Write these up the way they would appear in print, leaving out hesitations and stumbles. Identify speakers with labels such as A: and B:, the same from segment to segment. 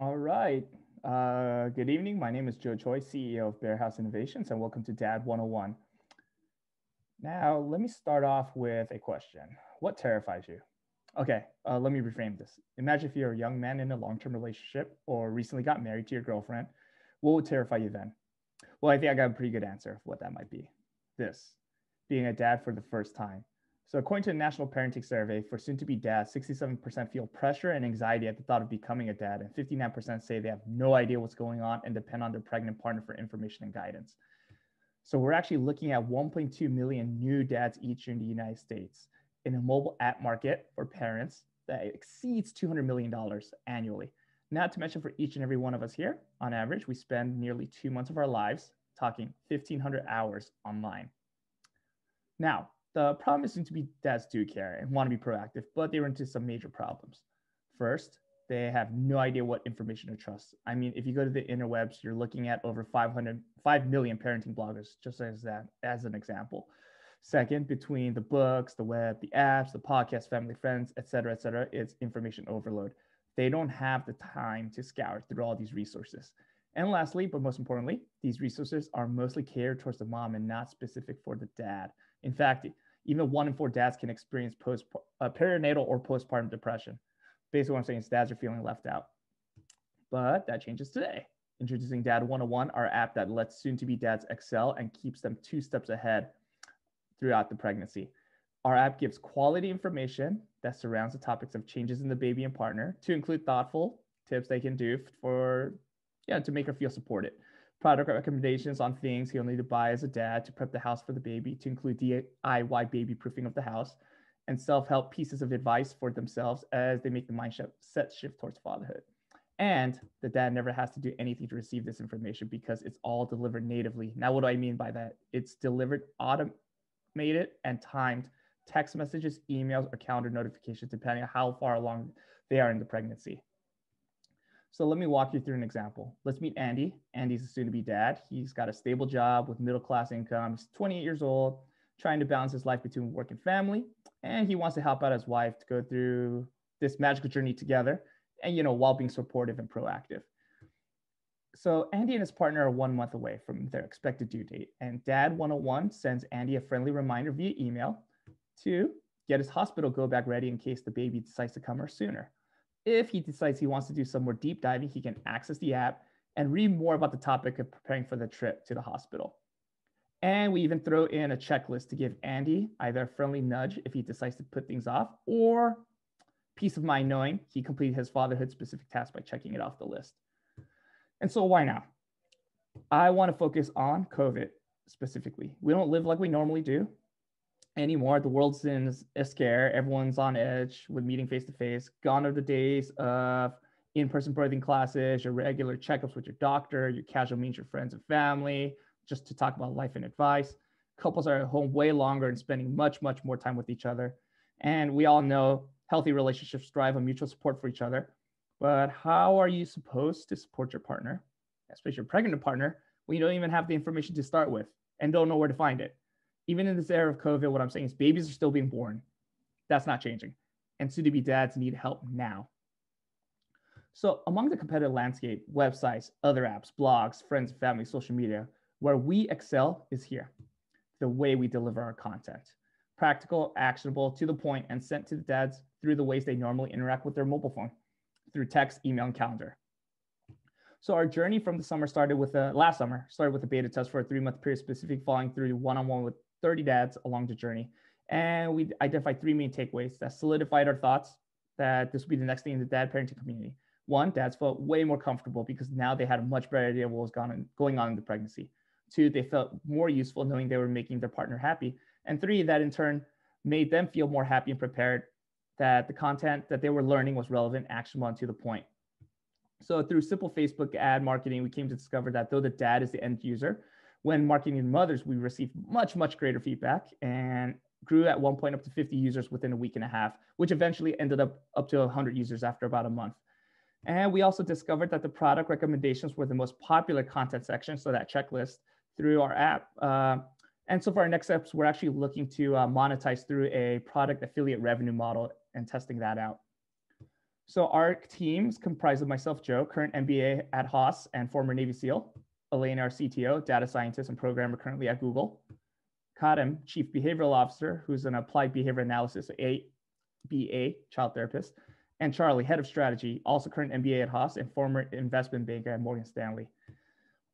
A: All right. Good evening. My name is Joe Choi, CEO of Bear House Innovations, and welcome to Dad 101. Now, let me start off with a question. What terrifies you? Okay, let me reframe this. Imagine if you're a young man in a long term relationship or recently got married to your girlfriend. What would terrify you then? Well, I think I got a pretty good answer of what that might be. This being a dad for the first time. So, according to the National Parenting Survey, for soon to be dads, 67% feel pressure and anxiety at the thought of becoming a dad, and 59% say they have no idea what's going on and depend on their pregnant partner for information and guidance. So, we're actually looking at 1.2 million new dads each year in the United States in a mobile app market for parents that exceeds $200 million annually. Not to mention, for each and every one of us here, on average, we spend nearly 2 months of our lives talking 1,500 hours online. Now, the problem isn't to be dads do care and want to be proactive, but they run into some major problems. First, they have no idea what information to trust. I mean, if you go to the interwebs, you're looking at over 5 million parenting bloggers, just as an example. Second, between the books, the web, the apps, the podcast, family, friends, et cetera, it's information overload. They don't have the time to scour through all these resources. And lastly, but most importantly, these resources are mostly catered towards the mom and not specific for the dad. In fact, even 1 in 4 dads can experience perinatal or postpartum depression. Basically, what I'm saying is dads are feeling left out. But that changes today. Introducing Dad 101, our app that lets soon to be dads excel and keeps them 2 steps ahead throughout the pregnancy. Our app gives quality information that surrounds the topics of changes in the baby and partner, to include thoughtful tips they can do for, to make her feel supported. Product recommendations on things he'll need to buy as a dad to prep the house for the baby, to include DIY baby proofing of the house, and self-help pieces of advice for themselves as they make the mindset shift towards fatherhood. And the dad never has to do anything to receive this information because it's all delivered natively. Now, what do I mean by that? It's delivered automated and timed text messages, emails, or calendar notifications, depending on how far along they are in the pregnancy. So let me walk you through an example. Let's meet Andy. Andy's a soon-to-be dad. He's got a stable job with middle-class income. He's 28 years old, trying to balance his life between work and family. And he wants to help out his wife to go through this magical journey together, and while being supportive and proactive. So Andy and his partner are 1 month away from their expected due date, and Dad 101 sends Andy a friendly reminder via email to get his hospital go bag ready in case the baby decides to come or sooner. If he decides he wants to do some more deep diving, he can access the app and read more about the topic of preparing for the trip to the hospital. And we even throw in a checklist to give Andy either a friendly nudge if he decides to put things off, or peace of mind knowing he completed his fatherhood specific task by checking it off the list. And so why now? I want to focus on COVID specifically. We don't live like we normally do anymore. The world's in a scare. Everyone's on edge with meeting face to face. Gone are the days of in-person birthing classes, your regular checkups with your doctor, your casual meets your friends and family, just to talk about life and advice. Couples are at home way longer and spending much, much more time with each other. And we all know healthy relationships thrive on mutual support for each other. But how are you supposed to support your partner, especially your pregnant partner, when you don't even have the information to start with and don't know where to find it? Even in this era of COVID, what I'm saying is babies are still being born. That's not changing. And soon to be dads need help now. So, among the competitive landscape, websites, other apps, blogs, friends, family, social media, where we excel is here. The way we deliver our content: practical, actionable, to the point, and sent to the dads through the ways they normally interact with their mobile phone, through text, email, and calendar. So our journey from the summer started with last summer started with a beta test for a 3-month period, specific following through one-on-one with 30 dads along the journey. And we identified 3 main takeaways that solidified our thoughts that this would be the next thing in the dad parenting community. One, dads felt way more comfortable because now they had a much better idea of what was going on in the pregnancy. 2, they felt more useful knowing they were making their partner happy. And 3, that in turn made them feel more happy and prepared that the content that they were learning was relevant, actionable, and to the point. So through simple Facebook ad marketing, we came to discover that though the dad is the end user, when marketing to mothers, we received much, much greater feedback and grew at one point up to 50 users within a week and a half, which eventually ended up to 100 users after about a month. And we also discovered that the product recommendations were the most popular content section, so that checklist, through our app. And so for our next steps, we're actually looking to monetize through a product affiliate revenue model and testing that out. So our team's comprised of myself, Joe, current MBA at Haas and former Navy SEAL. Elaine, our CTO, data scientist and programmer currently at Google. Kadem, Chief Behavioral Officer, who's an applied behavior analysis, ABA, child therapist. And Charlie, Head of Strategy, also current MBA at Haas and former investment banker at Morgan Stanley.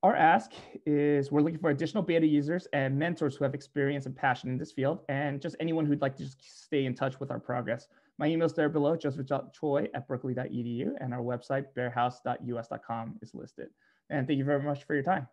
A: Our ask is we're looking for additional beta users and mentors who have experience and passion in this field, and just anyone who'd like to just stay in touch with our progress. My email's there below, joseph.choi@berkeley.edu, and our website, bearhouse.us.com, is listed. And thank you very much for your time.